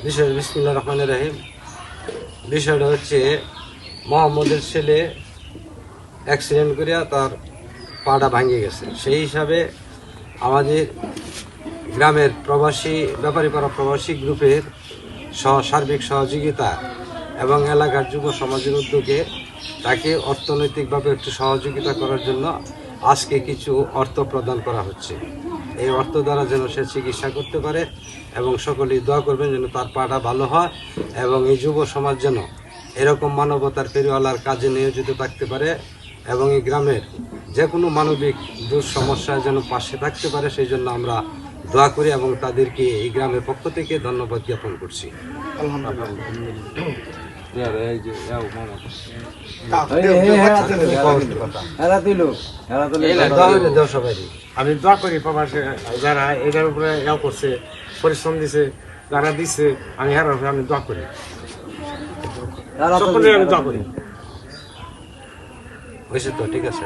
বিষয় বিসমিল্লাহির রহমানির রহিম। বিষয়টা হচ্ছে মোহাম্মদের ছেলে অ্যাক্সিডেন্ট করিয়া তার পাটা ভাঙে গেছে। সেই হিসাবে আমাদের গ্রামের প্রবাসী ব্যাপারীপাড়া প্রবাসী গ্রুপের সার্বিক সহযোগিতা এবং এলাকার যুব সমাজের উদ্যোগে তাকে অর্থনৈতিকভাবে একটু সহযোগিতা করার জন্য আজকে কিছু অর্থ প্রদান করা হচ্ছে। এই অর্থ দ্বারা যেন সে চিকিৎসা করতে পারে এবং সকলেই দোয়া করবেন যেন তার পাটা ভালো হয় এবং এই যুব সমাজ যেন এরকম মানবতার ফেরিওয়ালার কাজে নিয়োজিত থাকতে পারে এবং এই গ্রামের যে কোনো মানবিক সমস্যায় যেন পাশে থাকতে পারে সেই জন্য আমরা দোয়া করি এবং তাদেরকে এই গ্রামের পক্ষ থেকে ধন্যবাদ জ্ঞাপন করছি। আমি দোয়া করি প্রবাসে যারা এটার উপরে করছে, পরিশ্রম দিছে, যারা দিচ্ছে, আমি হেরার উপরে আমি দোয়া করি, সকলে আমি দোয়া করি। হয়েছে তো ঠিক আছে।